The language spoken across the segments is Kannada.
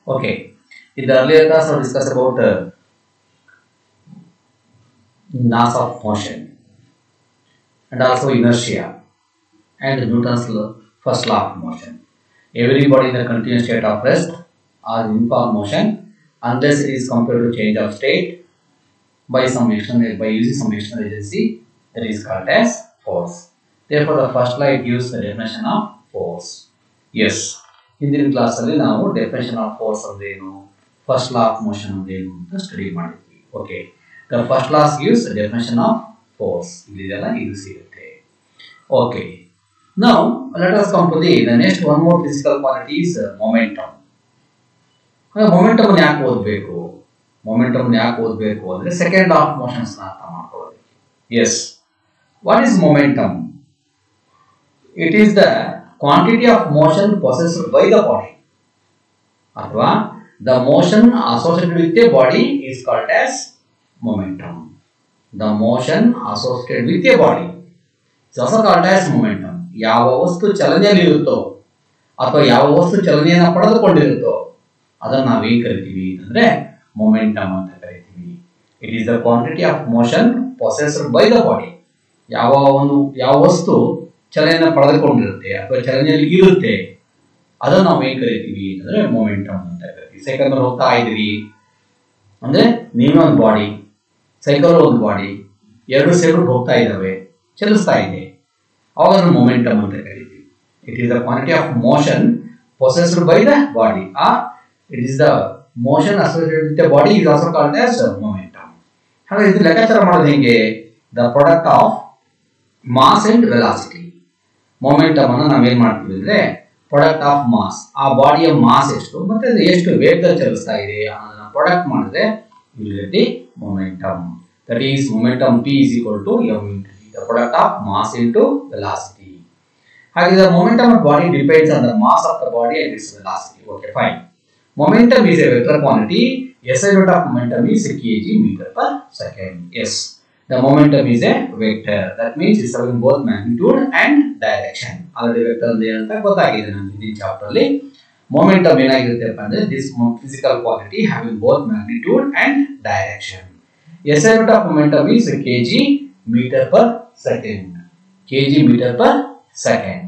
Okay. In the earlier class, we discussed about laws of motion and also inertia and Newton's first law of motion. Every body in the continuous state of rest or uniform motion, unless it is compared to change of state by using some external agency, that is called as force. Therefore, the first law gives the definition of force. Yes. In class ಅಲ್ಲಿ ನಾವು definition of force ಅಂದ್ರೇನು, first law of motion ಅಂದ್ರೇನು ಅಂತ ಸ್ಟಡಿ ಮಾಡಿದ್ವಿ. Okay. The first law gives the definition of force. ಇದೆಲ್ಲ ಇದು ಸಿಗುತ್ತೆ. Okay. Now let us come to the next one more physical quantity is momentum. Momentum ಯಾಕೆ ಓದಬೇಕು? Momentum ಯಾಕೆ ಓದಬೇಕು ಅಂದ್ರೆ second law of motion ಅರ್ಥ ಮಾಡ್ಕೊಳ್ಳೋದು. Yes. What is momentum? It is the quantity of motion possessed by the body. Athwa the motion associated with a body is called as momentum. The motion associated with a body is also called as momentum. ಯಾವ ವಸ್ತು ಚಲನೆಯಲ್ಲಿ ಇರುತ್ತೋ ಅಥವಾ ಯಾವ ವಸ್ತು ಚಲನೆಯನ್ನು ಪಡೆದುಕೊಂಡಿರುತ್ತೋ ಅದನ್ನು ನಾವು ಏನು ಕರಿತೀವಿ ಅಂತಂದ್ರೆ ಮೊಮೆಂಟಮ್ ಅಂತ ಕರಿತೀವಿ. It is the quantity of motion possessed by the body. ಯಾವ ವಸ್ತು ಚಲನೆಯನ್ನು ಪಡೆದುಕೊಂಡಿರುತ್ತೆ ಅಥವಾ ಚಲನೆಯಲ್ಲಿ ಇರುತ್ತೆ ಅದನ್ನು ನಾವು ಏನು ಕರಿತೀವಿ ಅಂತಂದ್ರೆ ಮೊಮೆಂಟಮ್ ಅಂತ ಕರಿತೀವಿ. ಸೈಕಲ್ ಹೋಗ್ತಾ ಇದ್ದೀವಿ ಅಂದ್ರೆ ನೀವೇ ಒಂದು ಬಾಡಿ, ಸೈಕಲ್ ಒಂದು ಬಾಡಿ, ಎರಡು ಸೈಕಲ್ ಹೋಗ್ತಾ ಇದ್ದಾವೆ, ಚಲಿಸ್ತಾ ಇದೆ, ಅವಾಗ ಅದನ್ನು ಮೊಮೆಂಟಮ್ ಅಂತ ಕರಿತೀವಿ. It is the quantity of motion possessed by the body or it is the motion associated with the body is also called as momentum. ಹಾಗಾಗಿ ಇದು ಲೆಕ್ಕಾಚಾರ ಮಾಡೋದು ಹೆಂಗೆ? The product of mass and velocity. Momentum ಅನ್ನು ನಾವೇನ್ ಮಾಡ್ತೀವಿ ಅಂದ್ರೆ ಪ್ರಾಡಕ್ಟ್ ಆಫ್ ಮಾಸ್, ಆ ಬಾಡಿಯ ಮಾಸ್ ಎಷ್ಟು ಮತ್ತೆ ಅದು ಎಷ್ಟು ವೇಗದಲ್ಲಿ ಚಲಿಸ್ತಾ ಇದೆ ಅನ್ನೋದನ್ನ ಪ್ರಾಡಕ್ಟ್ ಮಾಡಿದ್ರೆ the momentum. That is momentum P is equal to m into v, the product of mass into velocity. ಹಾಗೆ the momentum of body depends on the mass of the body and its velocity. Okay, fine. Momentum is a vector quantity. SI unit of momentum is kg meter per second. Yes. The momentum is a vector. That means it's having both magnitude and direction. Already vector ಅಂದ್ರೆ ಅಂತ ಗೊತ್ತಾಗಿದೆ ನಮಗೆ ಈ ಚಾಪ್ಟರ್ ಅಲ್ಲಿ. Momentum ಏನಾಗಿರುತ್ತಪ್ಪ ಅಂದ್ರೆ this physical quantity having both magnitude and direction. SI unit of momentum is kg meter per second. Kg meter per second.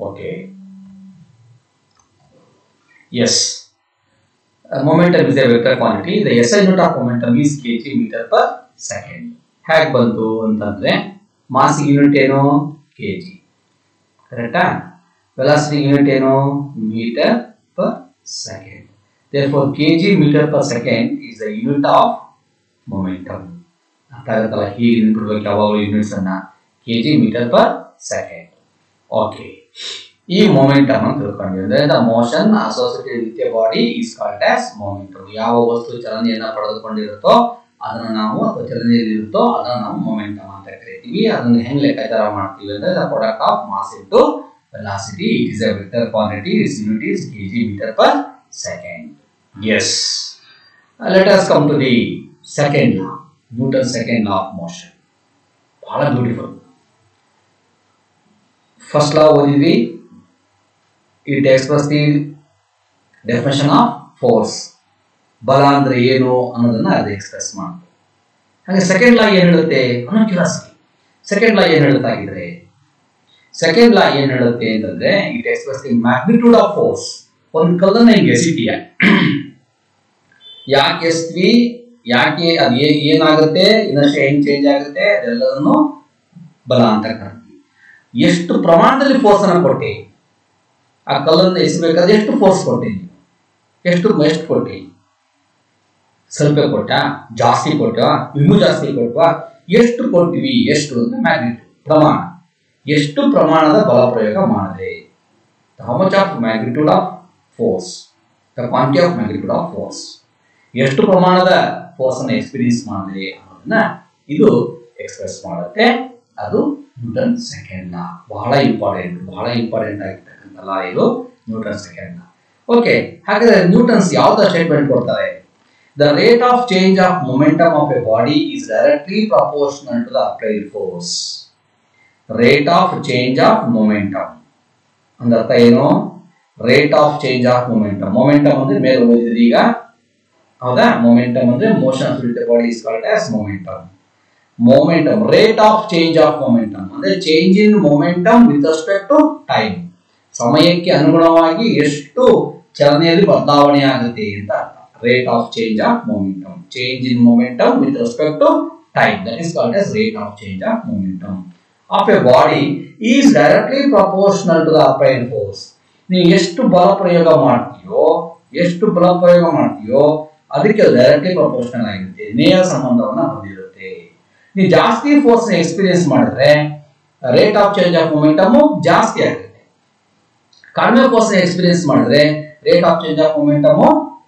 Okay. Yes. Momentum is a vector quantity. The SI unit of momentum is kg meter per second. ಹೇಗೆ ಬಂತು ಅಂತಂದ್ರೆ ಮಾಸ್ ಯೂನಿಟ್ ಏನು? ಕೆಜಿ. ಕರೆಕ್ಟಾ? ವೆಲಾಸಿಟಿ ಯೂನಿಟ್ ಏನು? Metre per second. therefore kg meter per second is the unit of momentum. ಅರ್ಥ ಆಗುತ್ತಲ್ಲ? ಹೀಗೆ ನೆನಪಿಡಬೇಕು ಯಾವಾಗಲೂ ಯೂನಿಟ್ಸ್ ಅನ್ನ. kg meter per second. Okay. ಈ ಮೊಮೆಂಟಮ್ ಅಂತ ತಿಳ್ಕೊಂಡ್ವಿ ಅಂದ್ರೆ the motion associated with A body is called as momentum. ಯಾವ ವಸ್ತು ಚಲನೆಯನ್ನ ಪಡೆದುಕೊಂಡಿರುತ್ತೋ ಅದನ್ನ ನಾವು ಅಥವಾ ಚಲನೆಯಲ್ಲಿ ಇರುತ್ತೋ ಅದನ್ನ ನಾವು ಮೊಮೆಂಟಮ್ ಅಂತ ಕರಿತೀವಿ. ಅದನ್ನ ಹೆಂಗ್ ಲೆಕ್ಕಾಚಾರ ಮಾಡ್ತೀವಿ ಅಂದ್ರೆ the product of mass into velocity. It is a vector quantity. Its unit is kg meter per second. Yes. Let us come to the second law, Newton's second law of motion. ಬಹಳ ಬ್ಯೂಟಿಫುಲ್. ಫಸ್ಟ್ ಲಾ ಓದಿದ್ವಿ. It express the definition of force. ಬಲ ಅಂದ್ರೆ ಏನು ಅನ್ನೋದನ್ನ ಅದು ಎಕ್ಸ್ಪ್ರೆಸ್ ಮಾಡುತ್ತೆ. ಹಾಗೆ ಸೆಕೆಂಡ್ ಲಾ ಏನ್ ಹೇಳುತ್ತೆ ಅನ್ನೋ ಕ್ಯೂರಿಯಾಸಿಟಿ. ಸೆಕೆಂಡ್ ಲಾ ಏನ್ ಹೇಳುತ್ತಾಗಿದ್ರೆ ಸೆಕೆಂಡ್ ಲಾ ಏನ್ ಹೇಳುತ್ತೆ ಅಂತಂದ್ರೆ it express the magnitude of force. ಒಂದು ಕಲ್ಲನ್ನ ಹಿಂಗೆ ಎಸಿತೀಯ, ಯಾಕೆ ಎಸ್ತೀವಿ, ಯಾಕೆ ಅದು ಏನಾಗುತ್ತೆ, ಇನ್ನಷ್ಟು ಹೆಂಗ್ ಚೇಂಜ್ ಆಗುತ್ತೆ ಅದೆಲ್ಲದನ್ನು ಬಲ ಅಂತ ಕರಿತೀವಿ. ಎಷ್ಟು ಪ್ರಮಾಣದಲ್ಲಿ ಫೋರ್ಸ್ ಅನ್ನು ಕೊಟ್ಟಿ, ಆ ಕಲ್ಲನ್ನು ಎಸಬೇಕಾದ್ರೆ ಎಷ್ಟು ಫೋರ್ಸ್ ಕೊಟ್ಟಿ, ಎಷ್ಟು ಕೊಟ್ಟಿ, ಸ್ವಲ್ಪ ಕೊಟ್ಟ, ಜಾಸ್ತಿ ಕೊಟ್ಟ, ಇನ್ನೂ ಜಾಸ್ತಿ ಕೊಟ್ವಾ, ಎಷ್ಟು ಕೊಟ್ಟಿವಿ, ಎಷ್ಟು ಅಂದ್ರೆ ಮ್ಯಾಗ್ನಿಟ್ಯೂಡ್ ಪ್ರಮಾಣ. ಎಷ್ಟು ಪ್ರಮಾಣದ ಬಲ ಪ್ರಯೋಗ ಮಾಡಿದೆ, how much of magnitude of force, the quantity of magnitude of force. ಎಷ್ಟು ಪ್ರಮಾಣದ ಫೋರ್ಸ್ ಅನ್ನು ಎಕ್ಸ್ಪೀರಿಯನ್ಸ್ ಮಾಡಿದೆ ಅನ್ನೋದನ್ನ ಇದು ಎಕ್ಸ್ಪ್ರೆಸ್ ಮಾಡುತ್ತೆ. ಅದು ನ್ಯೂಟನ್ ಸೆಕೆಂಡ್ ಲಾ. ಬಹಳ ಇಂಪಾರ್ಟೆಂಟ್ ಆಗಿರ್ತಕ್ಕಂಥ ಲಾ ಇದು ನ್ಯೂಟನ್ ಸೆಕೆಂಡ್ ಲಾ. ಓಕೆ. ಹಾಗಾದ್ರೆ ನ್ಯೂಟನ್ಸ್ ಯಾವ್ದು ಸ್ಟೇಟ್ಮೆಂಟ್ ಕೊಡ್ತಾರೆ? The rate of change of momentum of a body is directly proportional to the applied force. Rate of change of momentum. ಅಂದರ್ಥ ಏನು? Rate of change of momentum. Momentum ಅಂದ್ರೆ ಮೇಲೆ ಓದಿದ್ರಿ ಈಗ, ಹೌದಾ? ಮೊಮೆಂಟಮ್ ಅಂದ್ರೆ motion of the body is called as momentum. Momentum, rate of change of momentum ಅಂದ್ರೆ change in momentum with respect to time. ಸಮಯಕ್ಕೆ ಅನುಗುಣವಾಗಿ ಎಷ್ಟು ಚಲನೆಯಲ್ಲಿ ಬದಲಾವಣೆ ಆಗುತ್ತೆ ಅಂತ ಅರ್ಥ. Rate of change of momentum, change in momentum with respect to time, that is called as rate of change of momentum of a body is directly proportional to the applied force. ನೀವು ಎಷ್ಟು ಬಲ ಪ್ರಯೋಗ ಮಾಡ್ತೀಯೋ ಅದಕ್ಕೆ ಡೈರೆಕ್ಟ್ಲಿ ಪ್ರಪೋರ್ಷನಲ್ ಆಗಿರುತ್ತೆ, ನೇರ ಸಂಬಂಧವನ್ನ ಹೊಂದಿರುತ್ತೆ. ನೀವು ಜಾಸ್ತಿ ಫೋರ್ಸ್ ಎಕ್ಸ್ಪೀರಿಯನ್ಸ್ ಮಾಡಿದ್ರೆ rate of change of momentum ಜಾಸ್ತಿ ಆಗುತ್ತೆ. ಕಡಿಮೆ ಫೋರ್ಸ್ ಎಕ್ಸ್ಪೀರಿಯನ್ಸ್ ಮಾಡಿದ್ರೆ rate of change of momentum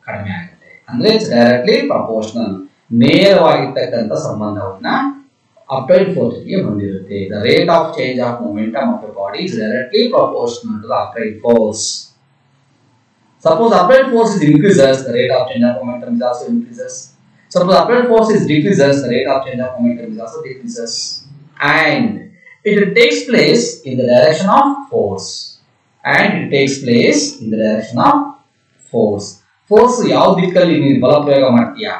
ಕಡಿಮೆ ಆಗುತ್ತೆ. ಅಂದ್ರೆ ಇಟ್ಸ್ ಡೈರೆಕ್ಟ್ಲಿ ಪ್ರಪೋರ್ಷನಲ್, ನೇರವಾಗಿರ್ತಕ್ಕಂಥ ಸಂಬಂಧವನ್ನ ಅಪ್ಲೈಡ್ ಫೋರ್ಸ್ಗೆ ಹೊಂದಿರುತ್ತೆ. The rate of change of momentum of a body is directly proportional to the applied force. Suppose applied force is increases, the rate of change of momentum is also increases. Suppose applied force is decreases, the rate of change of momentum is also decreases. And it takes place in the direction of force. Force ಯಾವ ದಿಕ್ಕಲ್ಲಿ ನೀನು ಬಲ ಪ್ರಯೋಗ ಮಾಡ್ತೀಯಾ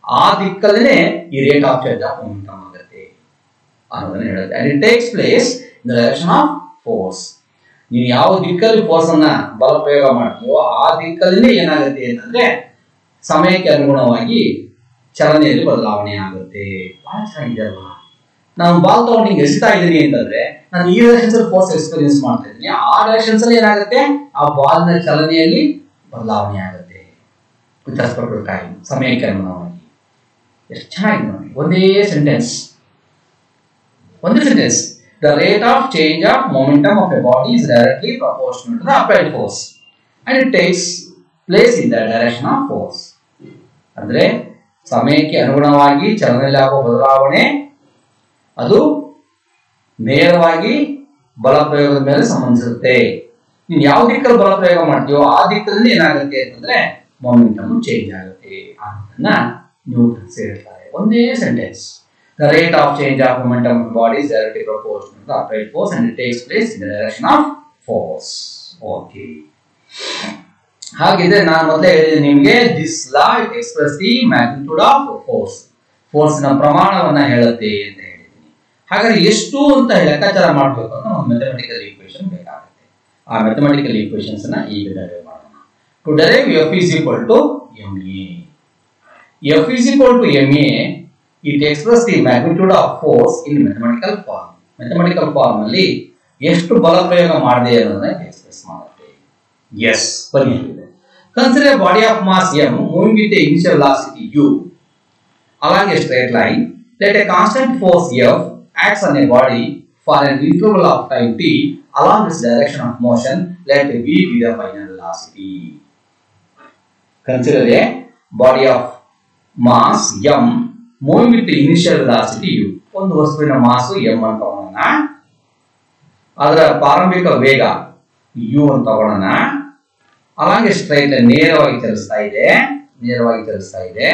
ಆ ದಿಕ್ಕಲ್ಲೇ ಈ rate of change of momentum ಆಗುತ್ತೆ ಅನ್ನೋದನ್ನ ಹೇಳುತ್ತೆ. And it takes place in the direction of force. ನೀನು ಯಾವ ದಿಕ್ಕಲ್ಲಿ ಫೋರ್ಸ್ ಅನ್ನ ಬಲ ಪ್ರಯೋಗ ಮಾಡ್ತೀಯೋ ಆ ದಿಕ್ಕಲ್ಲೇ ಏನಾಗುತ್ತೆ ಅಂತಂದ್ರೆ ಸಮಯಕ್ಕೆ ಅನುಗುಣವಾಗಿ ಚಲನೆಯಲ್ಲಿ ಬದಲಾವಣೆ ಆಗುತ್ತೆ. ಬಹಳ ಚೆನ್ನಾಗಿದೆ ಅಲ್ವಾ? ನಾನು ಬಾಲ್ ತಗೊಂಡು ಹಿಂಗೆ ಎಸಿತಾ ಇದ್ದೀನಿ ಅಂತಂದ್ರೆ ನಾನು ಈ ಡೈರೆಕ್ಷನ್ಸ್ ಅಲ್ಲಿ ಫೋರ್ಸ್ ಎಕ್ಸ್ಪೀರಿಯನ್ಸ್ ಮಾಡ್ತಾ ಇದ್ದೀನಿ, ಆ ಡೈರೆಕ್ಷನ್ಸ್ ಅಲ್ಲಿ ಏನಾಗುತ್ತೆ ಆ ಬಾಲ್ ನ ಚಲನೆಯಲ್ಲಿ ಬದಲಾವಣೆ ಆಗುತ್ತೆ ವಿತ್ ರೆಸ್ಪೆಕ್ಟ್ ಟು ಟೈಮ್, ಸಮಯಕ್ಕೆ ಅನುಗುಣವಾಗಿ. ಎಷ್ಟು ಚೆನ್ನಾಗಿದೆ ನೋಡಿ, ಒಂದೇ sentence. The rate of change of momentum of a body is directly proportional to the applied force and it takes place in the direction of force. ಅಂದ್ರೆ ಸಮಯಕ್ಕೆ ಅನುಗುಣವಾಗಿ ಚಲನೆಯಲ್ಲಿ ಆಗುವ ಬದಲಾವಣೆ ಅದು ನೇರವಾಗಿ ಬಲ ಪ್ರಯೋಗದ ಮೇಲೆ ಸಂಬಂಧಿಸುತ್ತೆ. ನೀನು ಯಾವ ದಿಕ್ಕಲ್ಲಿ ಬಲ ಪ್ರಯೋಗ ಮಾಡ್ತೀಯೋ ಆ ದಿಕ್ಕಲ್ಲಿ ಏನಾಗುತ್ತೆ ಅಂತಂದ್ರೆ ಮೊಮೆಂಟಮ್ ಚೇಂಜ್ ಆಗುತ್ತೆ ಅನ್ನೋದನ್ನ ನ್ಯೂಟನ್ಸ್ ಹೇಳ್ತಾರೆ. ಒಂದೇ sentence. The rate of change of momentum of the body is directly proportional to the applied force and it takes place in the direction of force. Okay. ಹಾಗಿದ್ರೆ ನಾನು ಮೊದಲೇ ಹೇಳಿದೆ ನಿಮಗೆ, this law expresses the magnitude of force. Force ನ ಪ್ರಮಾಣವನ್ನ ಹೇಳುತ್ತೆ ಅಂತ ಹೇಳಿದ್ದೀನಿ. ಹಾಗಾದ್ರೆ ಎಷ್ಟು ಅಂತ ಲೆಕ್ಕಾಚಾರ ಮಾಡಬೇಕು ಅಂದ್ರೆ ಒಂದು ಮ್ಯಾಥಮೆಟಿಕಲ್ ಈಕ್ವೇಷನ್ ಬೇಕಾಗುತ್ತೆ. ಆ ಮ್ಯಾಥಮೆಟಿಕಲ್ ಈಕ್ವೇಷನ್ಸ್ ನ ಈಗ ಡರೈವ್ ಮಾಡೋಣ. To derive F is equal to ma. F is equal to ma. It expresses the magnitude of force in mathematical form. Mathematical form ಅಲ್ಲಿ ಎಷ್ಟು ಬಲ ಪ್ರಯೋಗ ಮಾಡಿದೆ ಅನ್ನೋದನ್ನ ಎಕ್ಸ್ಪ್ರೆಸ್ ಮಾಡುತ್ತೆ. Yes, ಬನ್ನಿ. Consider a body of mass m moving with a initial velocity u along a straight line. Let a constant force F acts on a body for an interval of time t along this direction of motion. Let v be the final velocity. Consider a body of mass m moving with the initial velocity u. ಒಂದು ವಸ್ತುವಿನ ಮಾಸು m ಅಂತ ತಗೊಳ್ಳೋಣ, ಅದರ ಪ್ರಾರಂಭಿಕ ವೇಗ u ಅಂತ ತಗೊಳ್ಳೋಣ. ಅಲಾಂಗ್ ಸ್ಟ್ರೈಟ್ ನೇರವಾಗಿ ಚಲಿಸ್ತಾ ಇದೆ.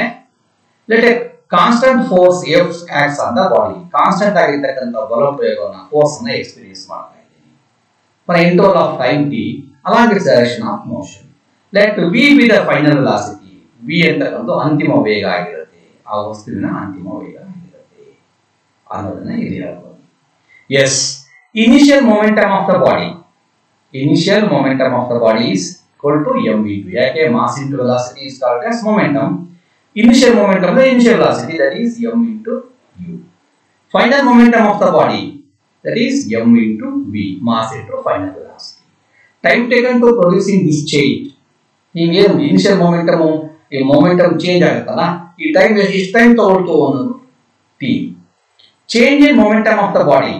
Let A constant force F acts on the body. Constant ಆಗಿರ್ತಕ್ಕಂಥ ಬಲ ಪ್ರಯೋಗವನ್ನ ಫೋರ್ಸ್ ಅನ್ನ ಎಕ್ಸ್ಪೀರಿಯನ್ಸ್ ಮಾಡ್ತಾ ಇದ್ದೀನಿ for interval of time t along it's direction of motion. Let v be the final velocity. v ಅಂತಕ್ಕಂಥ ಅಂತಿಮ ವೇಗ ಆಗಿರುತ್ತೆ, ಆ ವಸ್ತುವಿನ ಅಂತಿಮ ವೇಗ ಆಗಿರುತ್ತೆ ಅನ್ನೋದನ್ನ ಇಲ್ಲಿ ಹೇಳ್ಬೋದು. Yes, initial momentum of the body is equal to mv2. ಯಾಕೆ mass into velocity is called as momentum. Initial momentum, the initial velocity, that is m into u. Final momentum of the body, that is m into v, mass into final velocity. Time taken to producing this change. ಹಿಂಗೆ ಇನಿಷಿಯಲ್ ಮೊಮೆಂಟಮ್, ಈ ಮೊಮೆಂಟಮ್ ಚೇಂಜ್ ಆಗುತ್ತಲ್ಲ, ಈ ಟೈಮ್ ಎಷ್ಟು ಟೈಮ್ ತಗೊಳ್ತು ಅನ್ನೋದು t. Change in momentum of the body,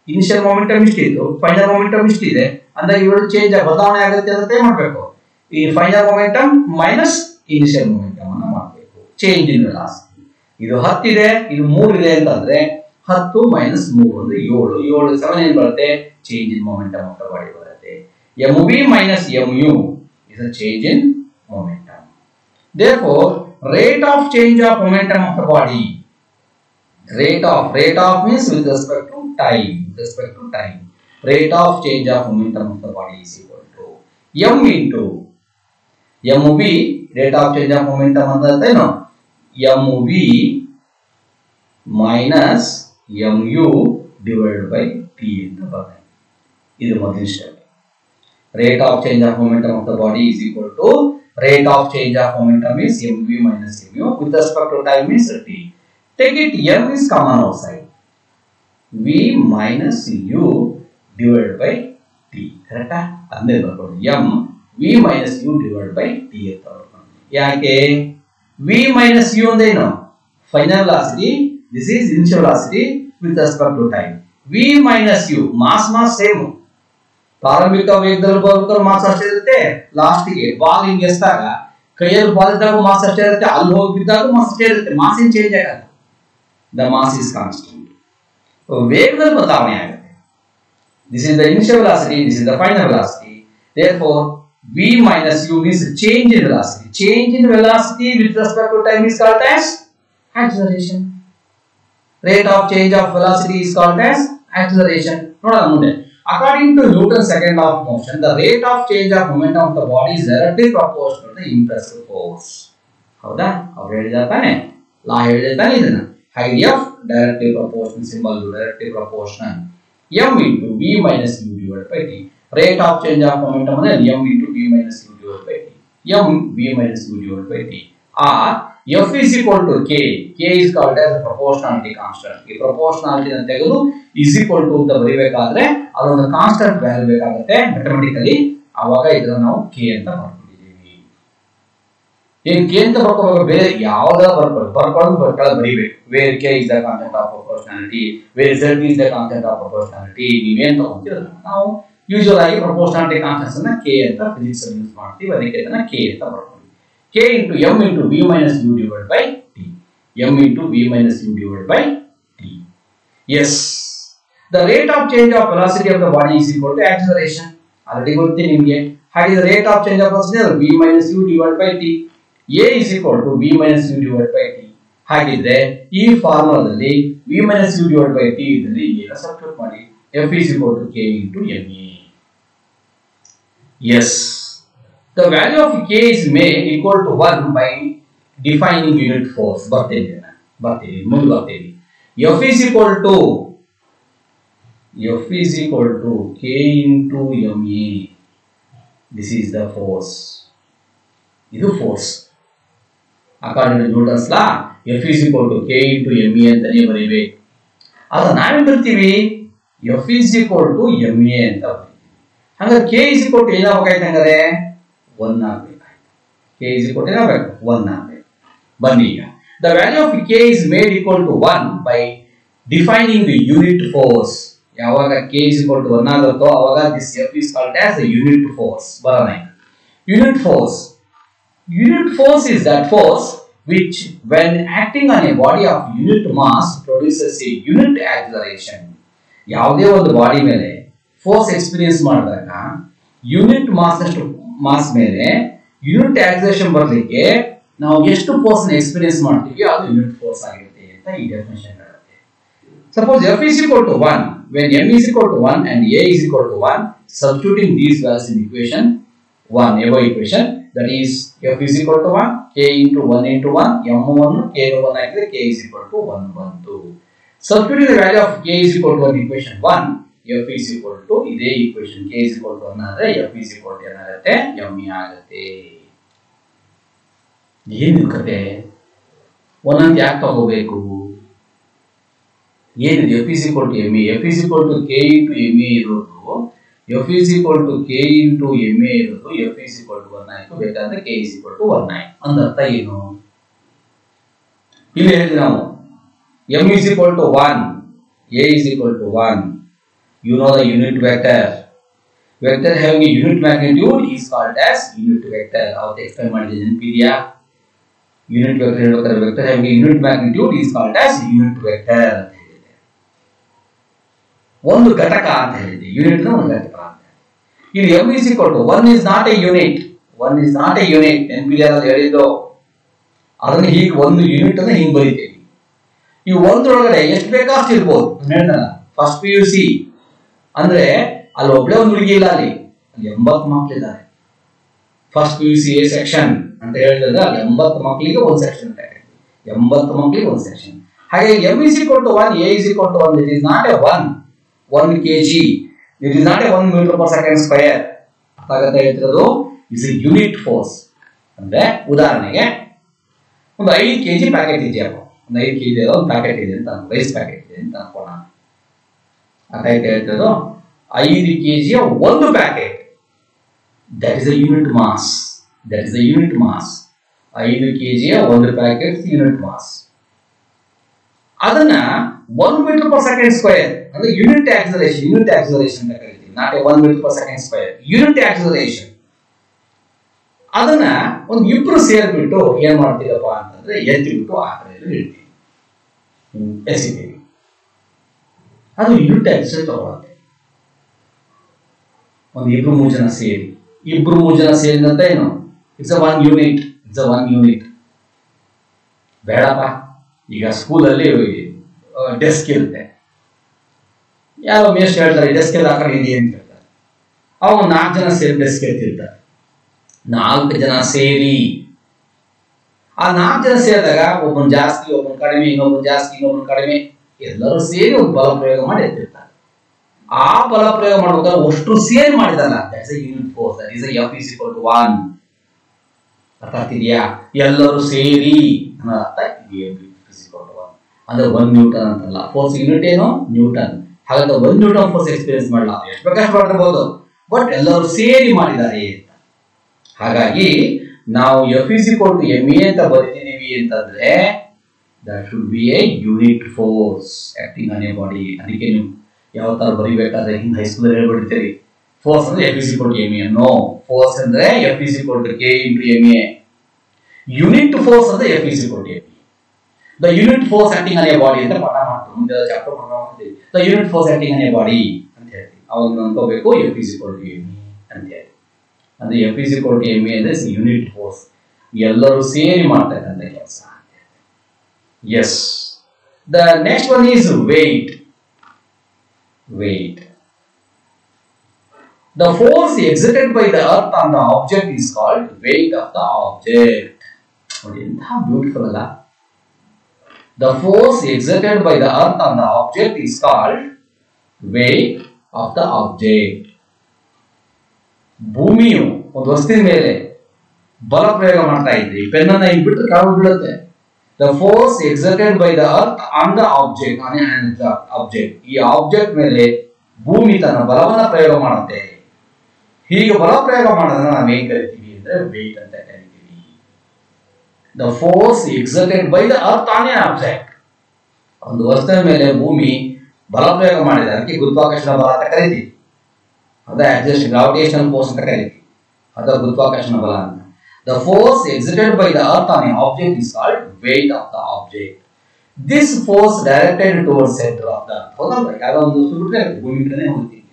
initial momentum ಇಷ್ಟಿತ್ತು, ಫೈನಲ್ ಮೊಮೆಂಟಮ್ ಇಷ್ಟಿದೆ ಅಂದಾಗ ಇವೆರಡು ಚೇಂಜ್ ಬದಲಾವಣೆ ಆಗುತ್ತೆ ಅಂತ ಏನ್ ಮಾಡ್ಬೇಕು, ಈ final momentum minus initial momentum ಅನ್ನ ಮಾಡಬೇಕು. ಚೇಂಜ್ ಇನ್ ವೆಲಾಸಿಟಿ, ಇದು 10 ಇದೆ, ಇದು 3 ಇದೆ ಅಂತಂದ್ರೆ 10 ಮೈನಸ್ 3 ಅಂದ್ರೆ 7 7 ಏನ್ ಬರುತ್ತೆ, change in momentum of the body ಬರುತ್ತೆ. mv minus mu is a change in momentum. Therefore, rate of change of momentum of the body, rate of means with respect to time, rate of change of momentum of the body is equal to m into mv rate of change of momentum ಅಂತ ಏನು mv minus mu divided by t ಅಂತ ಬರುತ್ತೆ. ಇದು ಮೊದಲ step. Rate of change of momentum of the body is equal to rate of change of momentum is mv minus mu with respect to time is t. Take it m is common outside. v minus u divided by t. Correct? ಅಂದ್ರೆ ಬರ್ಬೋದು m v minus u divided by t ಅಂತ ಬರ್ಬೋದು. ಯಾಕೆ v minus u ಅಂದ್ರೇನು? Final velocity. This is initial velocity with respect to time. v minus u mass same. ಪ್ರಾರಂಭಿಕ ವೇಗದಲ್ಲಿ ಬರಬೇಕಾದ್ರೆ ಮಾಸ್ ಅಷ್ಟೇ ಇರುತ್ತೆ, ಲಾಸ್ಟ್ ಗೆ ಬಾಲ್ ಹಿಂಗ್ ಎಸ್ದಾಗ ಕೈಯಲ್ಲಿ ಬಾಲ್ ಇದ್ದಾಗ ಮಾಸ್ ಅಷ್ಟೇ ಇರುತ್ತೆ, ಅಲ್ಲಿ ಹೋಗಿ ಬಿದ್ದಾಗ ಮಾಸ್ ಅಷ್ಟೇ ಇರುತ್ತೆ, ಮಾಸ್ ಏನ್ ಚೇಂಜ್ ಆಗಲ್ಲ. The mass is constant. ವೇಗದಲ್ಲಿ ಬದಲಾವಣೆ ಆಗುತ್ತೆ. This is the initial velocity, this is the final velocity. therefore v minus u means change in velocity. Change in velocity with respect to time is called as acceleration. Rate of change of velocity is called as acceleration. ನೋಡೋಣ ಮುಂದೆ. According to Newton's second law of motion, the rate of change of momentum of the body is directly proportional to the impressive force. ಹೌದಾ? ಅವ್ರು ಹೇಳಿದ್ದಾರೆ ತಾನೆ, ಲಾ ಹೇಳಿದ್ದಾರೆ ತಾನೆ ಇದನ್ನ. Height of directly proportional symbol to directly proportional. m into v minus u divided by t. Rate of change of momentum ಅಂದ್ರೆ m into v minus u divided by t. m v minus u divided by t. Or f is equal to k. K is called as a proportionality constant. ಈ proportionality ಅನ್ನು ತೆಗೆದು is equal to ಅಂತ ಬರೀಬೇಕಾದ್ರೆ ಅದೊಂದು ಕಾನ್ಸ್ಟೆಂಟ್ ವ್ಯಾಲ್ಯೂ ಬೇಕಾಗುತ್ತೆ ಮ್ಯಾಥಮೆಟಿಕಲಿ. ಆವಾಗ ಇದನ್ನ ನಾವು k ಅಂತ ಬರ್ಕೊಂಡಿದ್ದೀವಿ. ಏನ್ k ಅಂತ ಬರ್ಕೋಬೇಕು, ಬೇರೆ ಯಾವ್ದಾದ್ರು ಬರ್ಕೊಳ್ಳೋದು ಬರೀಬೇಕು. where k is the constant of proportionality, where z is the constant of proportionality. ನೀವೇನ್ ತಗೊಂತೀರ ನಾವು ಯೂಶುವಲ್ ಆಗಿ ಪ್ರಪೋರ್ಷನಾಲಿಟಿ ಕಾನ್ಸ್ಟೆಂಟ್ಸ್ ಅನ್ನ k ಅಂತ ಫಿಸಿಕ್ಸ್ ಅಲ್ಲಿ ಯೂಸ್ ಮಾಡ್ತೀವಿ, ಅದಕ್ಕೆ ಇದನ್ನ k ಅಂತ ಬರ್ಕೊಳ್ಳಿ. k into m into v minus u divided by t. m into v minus u divided by t. Yes, the rate of change of velocity of the body is equal to acceleration. Already ಗೊತ್ತು ನಿಮಗೆ. ಹಾಗೆ the rate of change of velocity v minus u divided by t. a is equal to v minus u divided by t. ಹಾಗಿದ್ರೆ ಈ ಫಾರ್ಮುಲಾದಲ್ಲಿ v minus u divided by t ಇದ್ದಲ್ಲಿ a ನ ಸಬ್ಸ್ಟಿಟ್ಯೂಟ್ ಮಾಡಿ. f is equal to k into ma. Yes, the value of k is made equal to 1 by defining unit force. ಬರ್ತೀನಿ ಮುಂದೆ ಬರ್ತೀನಿ. f is equal to k into ma. This is the force. ಇದು force. According to Newton's law, f is equal to k into ma ಅಂತಾನೆ ಬರೀಬೇಕು. ಆದ್ರೆ ನಾವೇನ್ ಬರ್ತೀವಿ f is equal to ma ಅಂತ ಬರ್ತೀವಿ. ಹಾಗಾದ್ರೆ k is equal to ಏನಾಗಬೇಕಾಯ್ತು, ಹಂಗಾರೆ 1 ಆಗಬೇಕಾಯ್ತು. k is equal to ಏನಾಗಬೇಕು, 1 ಆಗಬೇಕು. ಬನ್ನಿ ಈಗ the value of k is made equal to 1 by defining the unit force. ಯಾವಾಗ k is equal to 1 ಆಗುತ್ತೋ ಆವಾಗ this f is called as a unit force. ಬರೋಣ ಈಗ. Unit force is that force which when acting on a body of unit mass produces a unit acceleration. ಯಾವುದೇ ಒಂದು ಬಾಡಿ ಮೇಲೆ ಫೋರ್ಸ್ ಎಕ್ಸ್ಪೀರಿಯನ್ಸ್ ಮಾಡಿದಾಗ ಯೂನಿಟ್ ಮಾಸ್ ಮೇಲೆ ಯೂನಿಟ್ ಆಕ್ಸಲರೇಷನ್ ಬರಲಿಕ್ಕೆ ನಾವು ಎಷ್ಟು ಫೋರ್ಸ್ ಎಕ್ಸ್ಪೀರಿಯನ್ಸ್ ಮಾಡ್ತೀವಿ ಅದು ಯೂನಿಟ್ ಫೋರ್ಸ್ ಆಗಿರುತ್ತೆ ಅಂತ ಈ ಡೆಫಿನಿಷನ್ ಹೇಳುತ್ತೆ. Suppose f is equal to 1 when m is equal to 1 and a is equal to 1, substituting these values in equation 1 above equation, that is f is equal to 1 k into 1 into 1 m1 k 1 ಹಾಕಿದ್ರೆ k is equal to 1 ಬಂತು. Substituting the value of k is equal to 1 equation 1, f is equal to ಇದೇ equation k is equal to 1 ಆದ್ರೆ f is equal to ಏನಾಗುತ್ತೆ, m ಆಗುತ್ತೆ. ಏನಿದು ಕತೆ, ಒಂದೊಂದು ಯಾಕೆ ತಗೋಬೇಕು, ಏನಿದೆ f is equal to ma, f is equal to k into ma ಇರೋದು, f is equal to k into ma ಇರೋದು, f is equal to 1 ಆಯ್ತು, ಬೇಕಾದ್ರೆ k is equal to 1 ಆಯ್ತು. ಅಂದ ಅರ್ಥ ಏನು, ಇಲ್ಲಿ ಹೇಳಿದ್ವಿ ನಾವು m is equal to 1, a is equal to 1. You know the unit vector. Vector having a unit magnitude is called as unit vector. ಅವತ್ತು ಎಕ್ಸ್ಪ್ಲೈನ್ ಮಾಡಿದ್ದೀನಿ ನೆನಪಿದೆಯಾ? ಯೂನಿಟ್ ವೆಕ್ಟರ್ ಹೇಳಬೇಕಾದ್ರೆ vector having a unit magnitude is called as unit vector ಅಂತ ಹೇಳಿದೆ. ಒಂದು ಘಟಕ ಅಂತ ಹೇಳಿದೆ, ಯೂನಿಟ್ ನ ಒಂದು ಘಟಕ ಅಂತ. ಇಲ್ಲಿ m is equal to 1 is not a unit. 1 is not a unit. ನೆನಪಿದೆಯಾ ಅಂತ ಹೇಳಿದ್ದು? ಅದನ್ನ ಹೀಗೆ ಒಂದು ಯೂನಿಟ್ ಅನ್ನ ಹಿಂಗೆ ಬರೀತೀವಿ. ಈ ಒಂದರೊಳಗಡೆ ಎಷ್ಟು ಬೇಕಾಷ್ಟು ಇರ್ಬೋದು. ಹೇಳ್ತಾನ ಫಸ್ಟ್ PUC ಅಂದ್ರೆ ಅಲ್ಲಿ ಒಬ್ಬಳೆ ಒಂದು ಹುಡುಗಿ ಇಲ್ಲ, ಅಲ್ಲಿ 80 ಮಕ್ಕಳಿದ್ದಾರೆ. ಫಸ್ಟ್ PUC A ಸೆಕ್ಷನ್ ಅಂತ ಹೇಳಿದ್ರೆ 80 ಮಕ್ಕಳಿಗೆ ಒಂದು ಸೆಕ್ಷನ್ ಅಂತ ಹೇಳಿ 80 ಮಕ್ಕಳಿಗೆ ಒಂದು ಸೆಕ್ಷನ್. ಹಾಗೆ m is equal to 1, a is equal to 1, it is not a 1 kg, it is not a 1 meter per second square. ಅರ್ಥಾಗತ್ತೆ ಹೇಳ್ತಿರೋದು is a unit force. ಅಂದ್ರೆ ಉದಾಹರಣೆಗೆ ಒಂದು 5 kg ಪ್ಯಾಕೆಟ್ ಇದೆಯಪ್ಪ, ಒಂದು 5 kg ಒಂದು ಪ್ಯಾಕೆಟ್ ಇದೆ ಅಂತ ರೈಸ್ ಪ್ಯಾಕೆಟ್ ಇದೆ ಅಂತ ಅನ್ಕೋಣ. ಅರ್ಥ ಹೇಳ್ತಿರೋದು 5 kg ಒಂದು packet, that is a unit mass, that is a unit mass. 5 kg ಒಂದು ಪ್ಯಾಕೆಟ್ ಯೂನಿಟ್ ಮಾಸ್. ಅದನ್ನ 1 ಮೀಟರ್ ಪರ್ ಸೆಕೆಂಡ್ ಸ್ಕ್ವೇರ್ ಅಂದ್ರೆ ಯೂನಿಟ್ ಆಕ್ಸಲರೇಷನ್ ಅಂತ ಕರಿತೀವಿ. Not 1 metre per second square, unit acceleration. ಅದನ್ನ ಒಂದು ಇಬ್ರು ಸೇರ್ಬಿಟ್ಟು ಏನ್ ಮಾಡ್ತೀರಪ್ಪ ಅಂತಂದ್ರೆ ಎತ್ತಿಬಿಟ್ಟು ಆ ಕಡೆಯಲ್ಲಿ ಇಡ್ತೀವಿ, ಎಸಿತೀವಿ. ಅದು ಯೂನಿಟ್ ಆಕ್ಸಲರೇಷನ್ ತಗೊಳುತ್ತೆ. ಒಂದು ಇಬ್ರು ಮೂರು ಜನ ಸೇರಿದಂತ ಏನು, it's a 1 unit, it's a 1 unit. ಬೇಡಪ್ಪ, ಈಗ ಸ್ಕೂಲಲ್ಲಿ ಡೆಸ್ಕ್ ಇರುತ್ತೆ, ಯಾರೋ ಮೇಸ್ಟ್ ಹೇಳ್ತಾರೆ ಡೆಸ್ಕ್ ಎಲ್ಲ ಆ ಕಡೆ ಇದೆ ಅಂತ ಹೇಳ್ತಾರೆ. ಅವಾಗ 4 ಜನ ಸೇರಿ ಡೆಸ್ಕ್ ಎತ್ತಿರ್ತಾರೆ. 4 ಜನ ಸೇರಿ ಆ 4 ಜನ ಸೇರಿದಾಗ ಒಬ್ಬನ್ ಜಾಸ್ತಿ ಒಬ್ಬನ್ ಕಡಿಮೆ, ಇನ್ನೊಬ್ಬನ್ ಜಾಸ್ತಿ ಇನ್ನೊಬ್ಬನ್ ಕಡಿಮೆ, ಎಲ್ಲರೂ ಸೇರಿ ಒಂದು ಬಲ ಪ್ರಯೋಗ ಮಾಡಿ ಎತ್ತಿರ್ತಾರೆ. ಆ ಬಲ ಪ್ರಯೋಗ ಮಾಡ್ಬೇಕಾದ್ರೆ ಅಷ್ಟು ಸೇರಿ ಮಾಡಿದಲ್ಲ, that's a unit force, that is F is equal to 1. ಅರ್ಥ ಆಗ್ತಿದೆಯಾ? ಎಲ್ಲರೂ ಸೇರಿ ಅನ್ನೋ ಅರ್ಥ F is equal to 1 ಅಂದ್ರೆ 1 ನ್ಯೂಟನ್ ಅಂತಲ್ಲ. ಫೋರ್ಸ್ ಯೂನಿಟ್ ಏನು? ನ್ಯೂಟನ್. ಹಾಗಾದ್ರೆ 1 ನ್ಯೂಟನ್ ಫೋರ್ಸ್ ಎಕ್ಸ್ಪೀರಿಯನ್ಸ್ ಮಾಡಲ್ಲ, ಎಷ್ಟು ಬೇಕಾಷ್ಟು ಮಾಡಿರ್ಬೋದು, ಬಟ್ ಎಲ್ಲರೂ ಸೇರಿ ಮಾಡಿದ್ದಾರೆ ಅಂತ. ಹಾಗಾಗಿ ನಾವು F is equal to ma ಅಂತ ಬರೀತಿದೀವಿ ಅಂತಂದ್ರೆ that should be a unit force acting on a body. ಅದಕ್ಕೆ ನೀವು ಯಾವ ತರ ಬರೀಬೇಕಾದ್ರೆ ಹಿಂದೆ ಹೈಸ್ಕೂಲ್ ಹೇಳ್ಬಿಡ್ತೀರಿ, ಫೋರ್ಸ್ ಅಂದ್ರೆ F is equal to ma. No, force ಅಂದ್ರೆ F is equal to k into ma. Unit force ಅಂದ್ರೆ F is equal to ma. The unit force acting on a body ಅಂತ ಪಾಠ ಮಾಡ್ತೀವಿ, ಮುಂದೆ ಚಾಪ್ಟರ್ ಪಾಠ ಮಾಡ್ತೀವಿ. The unit force acting on a body ಅಂತ ಹೇಳ್ತೀವಿ. ಅವಾಗ ಅನ್ಕೋಬೇಕು F is equal to ma ಅಂತ ಹೇಳಿ. ಅಂದ್ರೆ F is equal to ma ಅಂದ್ರೆ ಯೂನಿಟ್ ಫೋರ್ಸ್, ಎಲ್ಲರೂ ಸೇರಿ ಮಾಡ್ತಕ್ಕಂಥ ಕೆಲಸ. Yes. The next one is weight. Weight. The force exerted by the earth on the object is called weight of the object. ನೋಡಿ ಎಂತ ಬ್ಯೂಟಿಫುಲ್ ಅಲ್ಲ. The force exerted by the earth on the object is called weight of the object. ಭೂಮಿಯು ಒಂದು ವಸ್ತುವಿನ ಮೇಲೆ ಬಲ ಪ್ರಯೋಗ ಮಾಡ್ತಾ ಇದ್ರಿ, ಪೆನ್ನ ಬಿಟ್ಟರೆ ಕಾವು ಬೀಳುತ್ತೆ. The force exerted by the earth on the object, on an object, ಈ ಆಬ್ಜೆಕ್ಟ್ ಮೇಲೆ ಭೂಮಿ ತನ್ನ ಬಲವನ್ನ ಪ್ರಯೋಗ ಮಾಡುತ್ತೆ. ಹೀಗೆ ಬಲ ಪ್ರಯೋಗ ಮಾಡೋದನ್ನ ನಾವು ಏನ್ ಕರಿತೀವಿ ಅಂದ್ರೆ ವೇಟ್ ಅಂತ ಕರಿತೀವಿ. The force exerted by the earth on an object, ಒಂದು ವಸ್ತುವಿನ ಮೇಲೆ ಭೂಮಿ ಬಲ ಪ್ರಯೋಗ ಮಾಡಿದೆ, ಅದಕ್ಕೆ ಗುರುತ್ವಾಕರ್ಷಣ ಬಲ ಅಂತ ಕರಿತೀವಿ. ಅದ ಅಡ್ಜಸ್ಟ್ ಗ್ರಾವಿಟೇಷನಲ್ ಫೋರ್ಸ್ ಅಂತ ಕರಿತೀವಿ, ಅದ ಗುರುತ್ವಾಕರ್ಷಣ ಬಲ ಅಂತ. The force exerted by the earth on an object is called weight of the object. This force directed towards center of the earth. ಹೌದಲ್ವಾ? ಯಾರೋ ಒಂದು ವಸ್ತು ಬಿಟ್ರೆ ಭೂಮಿ ಕಡೆನೇ ಹೋಗ್ತೀವಿ.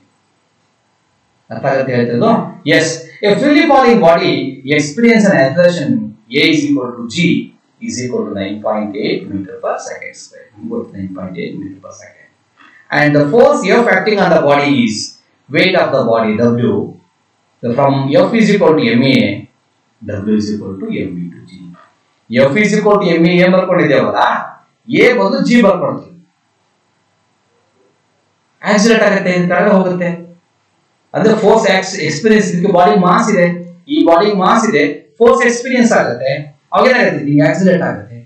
ಅರ್ಥ ಆಗುತ್ತೆ ಹೇಳ್ತಿರೋದು? Yes. A freely falling body experience an acceleration A is equal to G is equal to 9.8 meter per second square. 9.8 meter per second. And the force F acting on the body is weight of the body W. So from F is equal to ma, W is equal to m into g. F is equal to ma ಏನ್ ಬರ್ಕೊಂಡಿದ್ದೇವಲ್ಲ, a ಬಂದು g ಬರ್ಕೊಳ್ತೀವಿ. ಆಕ್ಸಿಲೇಟ್ ಆಗುತ್ತೆ, ಕೆಳಗೆ ಹೋಗುತ್ತೆ. ಅಂದ್ರೆ ಫೋರ್ಸ್ ಎಕ್ಸ್ಪೀರಿಯನ್ಸ್, ಇದಕ್ಕೆ ಬಾಡಿ ಮಾಸ್ ಇದೆ, ಈ ಬಾಡಿ ಮಾಸ್ ಇದೆ, ಫೋರ್ಸ್ ಎಕ್ಸ್ಪೀರಿಯನ್ಸ್ ಆಗುತ್ತೆ, ಅವಾಗೇನಾಗುತ್ತೆ, ನಿಮ್ಗೆ ಆಕ್ಸಿಲೇಟ್ ಆಗುತ್ತೆ.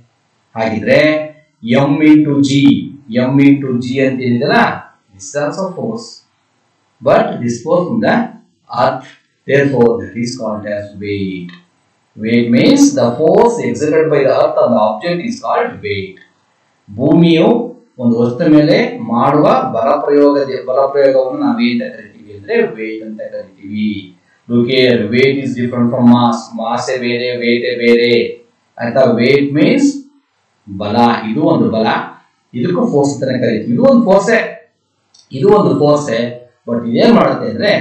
ಹಾಗಿದ್ರೆ m into g ಅಂತ ಏನಿದೆಯಲ್ಲ, this is also force, but this force from the earth, therefore that is called as weight. Weight means the force exerted by the earth on the object is called weight. ಭೂಮಿಯು ಒಂದು ವಸ್ತು ಮೇಲೆ ಮಾಡುವ ಬಲಪ್ರಯೋಗವನ್ನು ನಾವು ಏನು ಕರಿತೀವಿ ಅಂದ್ರೆ weight ಅಂತ ಕರಿತೀವಿ. Look here, weight is different from mass. Mass ಬೇರೆ, weight ಬೇರೆ. ಆಯ್ತಾ? weight means ಬಲ, ಇದು ಒಂದು ಬಲ, ಇದಕ್ಕೂ ಫೋರ್ಸ್ ಅಂತಾನೆ ಕರಿತೀವಿ. ಇದು ಒಂದು ಫೋರ್ಸೆ, ಬಟ್ ಇದೇನ್ ಮಾಡುತ್ತೆ ಅಂದ್ರೆ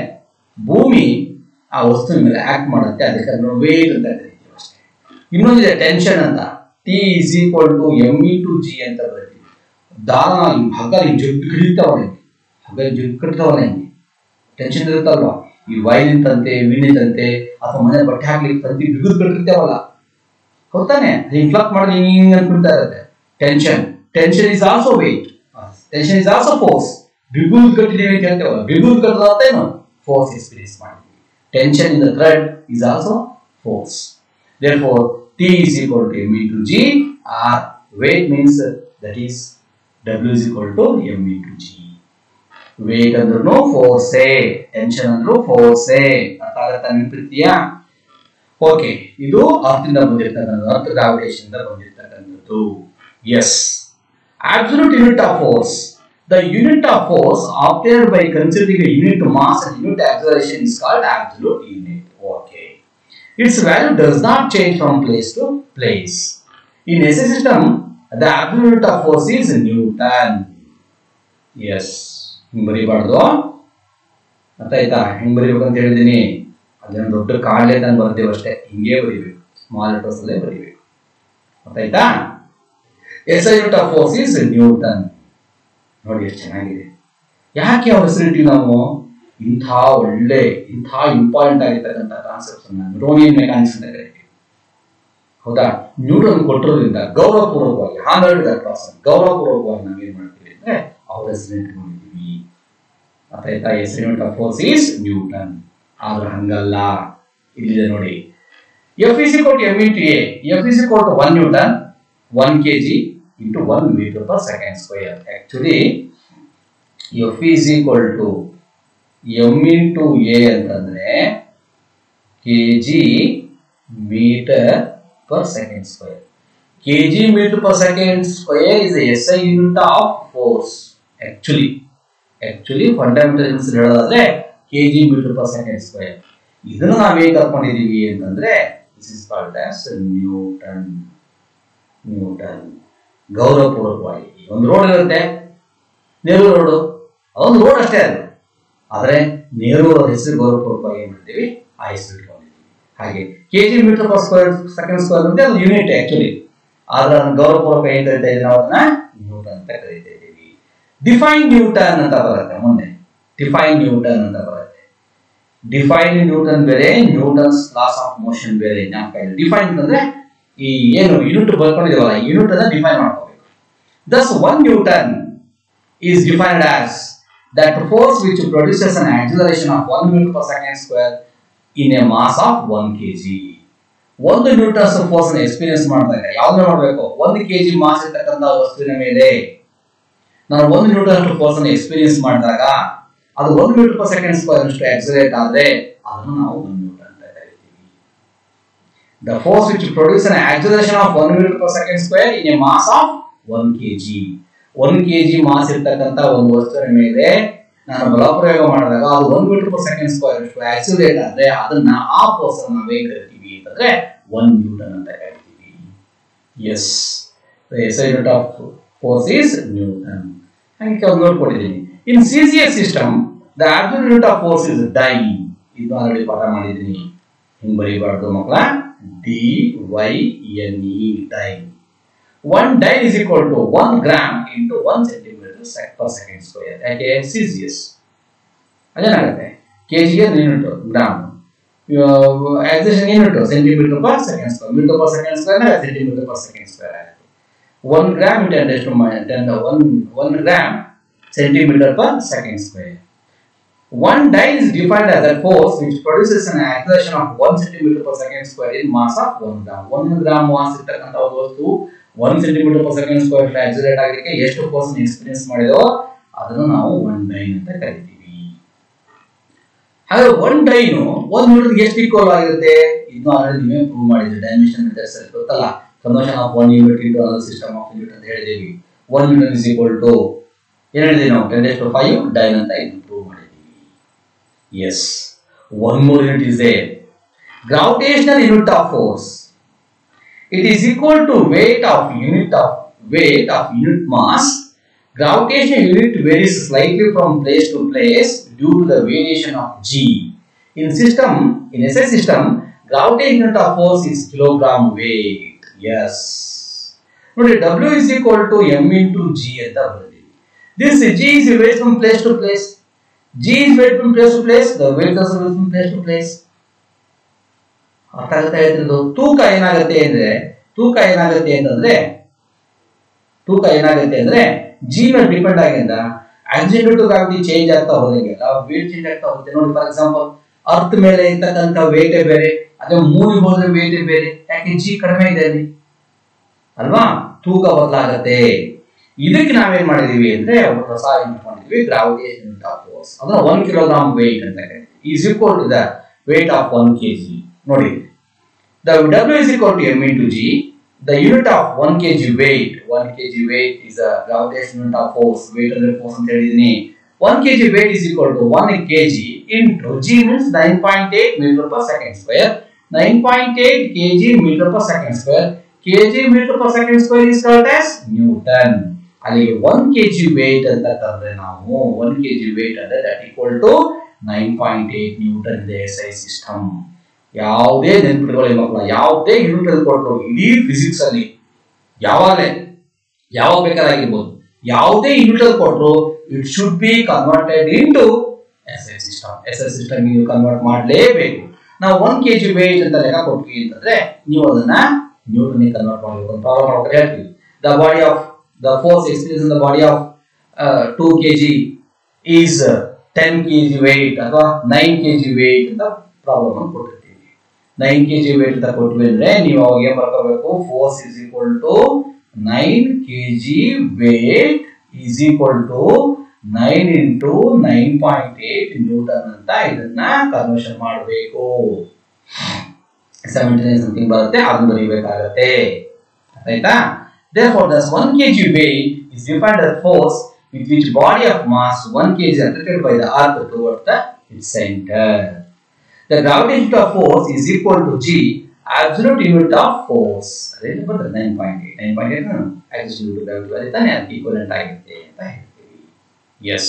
ಭೂಮಿ ಆ ವಸ್ತುವಿನ ಮೇಲೆ ಆಕ್ಟ್ ಮಾಡುತ್ತೆ, ಅದಕ್ಕೆ ನಾವು ವೇಟ್ ಅಂತ ಕರಿತೀವಿ ಅಷ್ಟೇ. ಇನ್ನೊಂದಿದೆ ಟೆನ್ಷನ್ ಅಂತ, T is equal to m into g ಅಂತ ಬರೀತೀವಿ. ದಾರ ಹಗ್ಗ ಜುಟ್ಟು ಹಿಡಿತಾವಲ್ಲ, ಹಗ್ಗ ಜುಟ್ಟು ಕಟ್ತಾವಲ್ಲ, ಹಿಂಗೆ ಟೆನ್ಷನ್ ಇರುತ್ತಲ್ವಾ, ಈ ವೈ ನಿಂತಂತೆ ವಿ ನಿಂತಂತೆ ಅಥವಾ ಮನೆ ಬಟ್ಟೆ ಹಾಕ್ಲಿಕ್ಕೆ ತಂತಿ ಬಿಗುದು ಕಟ್ಟಿರ್ತೇವಲ್ಲ, ಗೊತ್ತಾನೆ ಹಿಂಫ್ಲಕ್ಟ್ ಮಾಡಿ ಹಿಂಗ್ ಅನ್ಬಿಡ್ತಾ ಇರುತ್ತೆ. Tension is also weight, tension is also force. ಬಿಗುದು ಕಟ್ಟಿದೀವಿ ಅಂತ ಹೇಳ್ತೇವಲ್ಲ, ಬಿಗುದು ಕಟ್ಟದ ಏನು ಫೋರ್ಸ್ ಎಕ್ಸ್ಪೀರಿಯನ್ಸ್ ಮಾಡಿದ್ವಿ. Tension in the thread is also force. Therefore, T is equal to M into G, or weight means that is W is equal to M into G. Weight andru force, tension andru force. ಅರ್ಥ ಆಗುತ್ತಾ ನಿಮ್ಮ ಪ್ರೀತಿಯ? ಓಕೆ, ಇದು ಅರ್ಥದಿಂದ ಬಂದಿರತಕ್ಕಂಥದ್ದು, ಅರ್ಥ ಗ್ರಾವಿಟೇಷನ್ ಇಂದ ಬಂದಿರತಕ್ಕಂಥದ್ದು. Yes, absolute unit of force. The unit of force obtained by considering a unit mass and unit acceleration is called absolute unit. Okay. Its value does not change from place to place. In SI system, the absolute unit of force is Newton. Yes. ಹಿಂಗೆ ಬರೀಬಾರ್ದು, ಅರ್ಥ ಆಯ್ತಾ? ಹೆಂಗೆ ಬರೀಬೇಕಂತ ಹೇಳಿದೀನಿ, ಅದನ್ನು ದೊಡ್ಡ ಕಾಡಲೆ ತಂದು ಬರ್ದೇವು ಅಷ್ಟೇ, ಹಿಂಗೆ ಬರೀಬೇಕು, ಸ್ಮಾಲ್ ಲೆಟರ್ಸ್ ಅಲ್ಲೇ ಬರೀಬೇಕು. ಅರ್ಥ ಆಯ್ತಾ? SI unit of force is Newton. ನೋಡಿ ಎಷ್ಟು ಚೆನ್ನಾಗಿದೆ. ಯಾಕೆ ಅವ್ರ ಹೆಸರಿಟ್ಟಿವಿ ನಾವು? ಇಂಥ ಒಳ್ಳೆ, ಇಂಥ ಇಂಪಾರ್ಟೆಂಟ್ ಆಗಿರ್ತಕ್ಕಂಥ ಕಾನ್ಸೆಪ್ಟ್ಸ್ ನ್ಯೂಟೋನಿಯನ್ ಮೆಕ್ಯಾನಿಕ್ಸ್ ಅಂತ ಕರಿತೀವಿ. ಹೌದಾ? ನ್ಯೂಟನ್ ಕೊಟ್ಟಿರೋದ್ರಿಂದ ಗೌರವಪೂರ್ವಕವಾಗಿ 100% ಗೌರವಪೂರ್ವಕವಾಗಿ ನಾವೇನ್ ಮಾಡ್ತೀವಿ ಅಂದ್ರೆ ಅವ್ರ ಹೆಸರು ಇಟ್ಕೊಂಡಿದ್ದೀವಿ. ಅರ್ಥ ಆಯ್ತಾ? SI unit of force is Newton. ಆದ್ರೆ ಹಂಗಲ್ಲ, ಇಲ್ಲಿದೆ ನೋಡಿ, F is equal to M into A. F is equal to 1 Newton 1 kg into 1 meter per second square. Actually, F is equal to M into A ಅಂತಂದ್ರೆ kg meter per second square. kg meter per second square is the SI unit of force. Actually fundamentals ಹೇಳೋದಾದ್ರೆ kg meter per second square. ಇದನ್ನ ನಾವು ಹೇಗೆ ಕರ್ಕೊಂಡಿದೀವಿ ಅಂತಂದ್ರೆ this is called as Newton. ಗೌರವಪೂರ್ವಕವಾಗಿ ಒಂದು ರೋಡ್ ಇರುತ್ತೆ, ನೆಹರು ರೋಡ್, ಅದೊಂದು ರೋಡ್ ಅಷ್ಟೇ ಅದು. ಆದರೆ ನೆಹರು ಅವರ ಹೆಸರು ಗೌರವಪೂರ್ವಕವಾಗಿ ಏನ್ ಮಾಡ್ತೀವಿ, ಆ ಹೆಸರು ಇಟ್ಕೊಂಡಿದ್ದೀವಿ. ಹಾಗೆ KG metre per square second square ಅಂತ ಅದು ಯೂನಿಟ್ ಆಕ್ಚುಲಿ, ಆದ್ರೆ ಗೌರವಪೂರ್ವಕ ಏನ್ ಕರಿತಾ ಇದ್ದೀವಿ ನಾವು ಅದನ್ನ ನ್ಯೂಟನ್ ಅಂತ ಕರಿತಾ ಇದ್ದೀವಿ. ಡಿಫೈನ್ ನ್ಯೂಟನ್ ಅಂತ ಬರುತ್ತೆ ಮುಂದೆ, ಡಿಫೈನ್ ನ್ಯೂಟನ್ ಅಂತ ಬರುತ್ತೆ. ಡಿಫೈನ್ ನ್ಯೂಟನ್ ಬೇರೆ, ನ್ಯೂಟನ್ಸ್ ಲಾಸ್ ಆಫ್ ಮೋಷನ್ ಬೇರೆ. ಡಿಫೈನ್ ಅಂತಂದ್ರೆ ಈ ಏನು ಯೂನಿಟ್ ಬರ್ಕೊಂಡಿದೀವಲ್ಲ, ಯೂನಿಟ್ ಅನ್ನ ಡಿಫೈನ್ ಮಾಡ್ಕೋಬೇಕು. Thus 1 Newton is defined as that force which produces an acceleration of 1 meter per second square in a mass of 1 kg. 1 Newton's force ಅನ್ನು ಎಕ್ಸ್ಪೀರಿಯನ್ಸ್ ಮಾಡಿದಾಗ ಯಾವ್ದು ಮಾಡಬೇಕು? 1 kg ಮಾಸ್ ಇರ್ತಕ್ಕಂಥ ವಸ್ತುವಿನ ಮೇಲೆ ನಾವು 1 ನ್ಯೂಟನ್ ಫೋರ್ಸ್ ಅನ್ನು ಎಕ್ಸ್ಪೀರಿಯನ್ಸ್ ಮಾಡಿದಾಗ ಅದು 1 ಮೀಟರ್ ಪರ್ ಸೆಕೆಂಡ್ ಸ್ಕ್ವೇರ್ ಅಷ್ಟು ಆಕ್ಸಲರೇಟ್ ಆದ್ರೆ ಅದನ್ನು ನಾವು 1 ನ್ಯೂಟನ್ ಅಂತ ಕರಿತೀವಿ. The force which produces an acceleration of 1 meter per second square in a mass of 1 kg. 1 kg mass ಇರ್ತಕ್ಕಂಥ ಒಂದು ವಸ್ತುವಿನ ಮೇಲೆ ನಾನು ಬಲಪ್ರಯೋಗ ಮಾಡಿದಾಗ ಅದು 1 ಮೀಟರ್ ಪರ್ ಸೆಕೆಂಡ್ ಸ್ಕ್ವೇರ್ ಅಷ್ಟು ಆಕ್ಸಿಲರೇಟ್ ಆದ್ರೆ ಅದನ್ನ ಆ ಫೋರ್ಸ್ ಅನ್ನು ನಾವು ಹೇಗೆ ಕರಿತೀವಿ ಅಂತಂದ್ರೆ 1 ನ್ಯೂಟನ್ ಅಂತ ಕರಿತೀವಿ. Yes, SI unit of force is Newton. ಹಂಗೆ ಒಂದು ನೋಡ್ಕೊಂಡಿದ್ದೀನಿ. ಇನ್ CCS system the absolute unit of force is dyne. ಇದು ಆಲ್ರೆಡಿ ಪಾಠ ಮಾಡಿದ್ದೀನಿ, ಹಿಂಗೆ ಬರೀಬಾರ್ದು ಮಕ್ಕಳ, DYNE, dyne. 1 dyne is equal to 1 gram into 1 centimeter per second square. ಯಾಕೆ? CCS ಅದೇನಾಗುತ್ತೆ, ಕೆಜಿಗೆ unit gram, acceleration unit centimetre per second square, metre per second square centimetre per second square ಆಗುತ್ತೆ. 1 gram into 10 to -10 1 gram centimeter per second square. 1 dyne is defined as a force which produces an acceleration of 1 centimeter per second square in mass of 1 gram. 1 gram mass ಇರ್ತಕ್ಕಂಥ ಒಂದು ವಸ್ತು 1 centimeter per second square accelerate ಆಗಲಿಕ್ಕೆ ಎಷ್ಟು ಫೋರ್ಸ್ ಎಕ್ಸ್ಪೀರಿಯನ್ಸ್ ಮಾಡಿದೋ ಅದನ್ನು ನಾವು 1 dyne ಅಂತ ಕರಿತೀವಿ. ಹಾಗಾದ್ರೆ 1 dyne 1 ನ್ಯೂಟನ್ಗೆ ಎಷ್ಟು ಈಕ್ವಲ್ ಆಗಿರುತ್ತೆ? ಇದನ್ನು ಆಲ್ರೆಡಿ ನೀವೇ ಪ್ರೂವ್ ಮಾಡಿದ್ರಿ, ಡೈಮೆನ್ಷನ್ ಮೆಥಡ್ಸ್ ಅಲ್ಲಿ ಗೊತ್ತಲ್ಲ, conversion of 1 unit into another system of unit ಅಂತ ಹೇಳಿದೀವಿ. 1 ನ್ಯೂಟನ್ ಇಸ್ ಈಕ್ವಲ್ ಟು ಏನು ಹೇಳಿದೀವಿ ನಾವು, 10⁵ dyne ಅಂತ ಇದನ್ನು ಪ್ರೂವ್ ಮಾಡಿದೀವಿ. Yes, one more unit is there. Gravitational unit of force. It is equal to weight of unit mass. Gravitational unit varies slightly from place to place due to the variation of g. In SI system, gravitational unit of force is kilogram weight. Yes. Notice W is equal to M into G. This G is varies from place to place. G is weight from place to place, the weight also goes from place to place. ಅರ್ಥ ಆಗುತ್ತೆ ಹೇಳ್ತಿರೋದು. ತೂಕ ಏನಾಗುತ್ತೆ ಅಂದ್ರೆ ಜಿ ಮೇಲೆ ಡಿಪೆಂಡ್ ಆಗಿಂದ ಆಕ್ಸಿಡೆಂಟ್ ಟು ಗ್ರಾವಿಟಿ ಚೇಂಜ್ ಆಗ್ತಾ ಹೋದಂಗೆಲ್ಲ ವೇಟ್ ಚೇಂಜ್ ಆಗ್ತಾ ಹೋಗುತ್ತೆ. ನೋಡಿ ಫಾರ್ ಎಕ್ಸಾಂಪಲ್ ಅರ್ತ್ ಮೇಲೆ ಇರ್ತಕ್ಕಂಥ ವೇಟೇ ಬೇರೆ, ಅದೇ ಮೂನಿಗೆ ಹೋದ್ರೆ ವೇಟೇ ಬೇರೆ, ಯಾಕೆ ಜಿ ಕಡಿಮೆ ಇದೆ ಅಲ್ಲಿ ಅಲ್ವಾ, ತೂಕ ಬದಲಾಗತ್ತೆ. ಇದಕ್ಕೆ ನಾವೇನ್ ಮಾಡಿದೀವಿ ಅಂದ್ರೆ ಹೊಸ ಮಾಡಿದೀವಿ ಗ್ರಾವಿಟೇಷನ್ ಆಫ್ ಫೋರ್ಸ್, ಅಂದ್ರೆ 1 ಕಿಲೋಗ್ರಾಮ್ ವೇಟ್ ಅಂತ is equal to the weight of 1 kg. ನೋಡಿ the W is equal to m into g. The unit of 1 kg weight is a gravitational of force. Weight under force ಅಂತ ಹೇಳಿದೀನಿ. 1 kg weight is equal to 1 kg into g means 9.8 meter per second square. 9.8 kg meter per second square. kg meter per second square is called as Newton. ಅಲ್ಲಿ 1 kg weight ಅಂತ ತಂದ್ರೆ ನಾವು 1 kg weight ಅಂದ್ರೆ that equal to 9.8 Newton in the SI system. ಯಾವುದೇ ನೆನಪಿಟ್ಕೊಳ್ಳಿ ಮಕ್ಕಳ, ಯಾವುದೇ ಯೂನಿಟ್ ಅಲ್ಲಿ ಕೊಟ್ಟರು ಇಡೀ ಫಿಸಿಕ್ಸ್ ಅಲ್ಲಿ ಯಾವಾಗ ಬೇಕಾಗಿರ್ಬೋದು, ಯಾವುದೇ ಯೂನಿಟ್ ಅಲ್ಲಿ ಕೊಟ್ಟರು it should be converted into SI system. SI system ನೀವು ಕನ್ವರ್ಟ್ ಮಾಡಲೇಬೇಕು. ನಾವು 1 kg weight ಅಂತ ಲೆಕ್ಕ ಕೊಟ್ವಿ ಅಂತಂದ್ರೆ ನೀವು ಅದನ್ನ ನ್ಯೂಟನ್ ಕನ್ವರ್ಟ್ ಮಾಡಬೇಕು. ಒಂದು ಪ್ರಾಬ್ಲಮ್ ಮಾಡ್ಕೊಂಡು ಹೇಳ್ತೀವಿ, the body of the force experienced in the body of 2 kg is 10 kg weight ಅಥವಾ 9 kg weight ಅಂತ ಪ್ರಾಬ್ಲಮ್ ಅನ್ನು ಕೊಟ್ಟಿರ್ತೀವಿ. 9 kg weight ಅಂತ ಕೊಟ್ವಿ ಅಂದ್ರೆ ನೀವು ಅವಾಗ ಏನ್ ಬರ್ಕೋಬೇಕು, force is equal to 9 kg weight is equal to 9 into 9.8 newton ಅಂತ ಇದನ್ನ ಕನ್ವರ್ಷನ್ ಮಾಡಬೇಕು. 79 ಸಮಥಿಂಗ್ ಬರುತ್ತೆ, ಅದನ್ನ ಬರೀಬೇಕಾಗುತ್ತೆ. ಆಯ್ತಾ? Therefore, thus 1 kg weight is defined as force with which body of mass 1 kg is attracted by the earth towards its center. The gravitational force is equal to G, absolute unit of force. Remember the 9.8. 9.8 absolute unit of gravity ಬರೀತಾನೆ ಅದಕ್ಕೆ equivalent ಆಗುತ್ತೆ ಅಂತ ಹೇಳ್ತೀವಿ. Yes.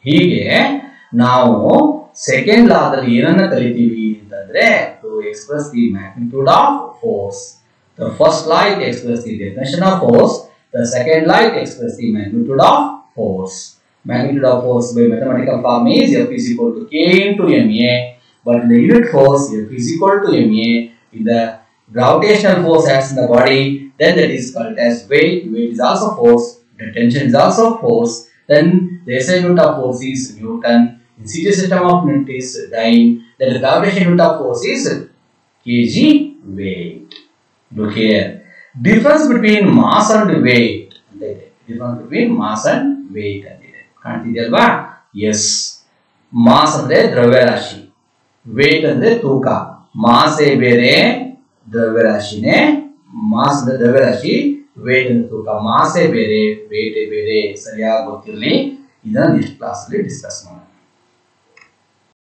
ಹೀಗೆ ನಾವು ಸೆಕೆಂಡ್ ಲಾದಲ್ಲಿ ಏನನ್ನ ಕಲಿತೀವಿ ಅಂತಂದ್ರೆ to express the magnitude of force. The first law it expresses the definition of force. The second law it expresses the magnitude of force. Magnitude of force by mathematical form is F is equal to K into MA. But in the unit force, F is equal to MA. In the gravitational force acts in the body, then that is called as weight. Weight is also force. The tension is also force. Then the SI unit of force is Newton. In CG system of unit is dyne. Then the gravitational unit of force is kg weight. Look here. Difference between mass and weight. Difference between mass and weight. ಕಾಣ್ತಿದೆಯಲ್ವಾ? Yes. Mass ಅಂದ್ರೆ ದ್ರವ್ಯರಾಶಿ, ವೇಟ್ ಅಂದ್ರೆ ತೂಕ. ಮಾಸೆ ಬೇರೆ, ದ್ರವ್ಯರಾಶಿನೇ. ಮಾಸ್ ಅಂದ್ರೆ ದ್ರವ್ಯರಾಶಿ, ವೇಟ್ ಅಂದ್ರೆ ತೂಕ. ಮಾಸೆ ಬೇರೆ, ವೇಟೇ ಬೇರೆ. ಸರಿಯಾಗಿ ಗೊತ್ತಿರಲಿ. ಇದನ್ನ ನೆಕ್ಸ್ಟ್ ಕ್ಲಾಸ್ ಅಲ್ಲಿ ಡಿಸ್ಕಸ್ ಮಾಡೋಣ.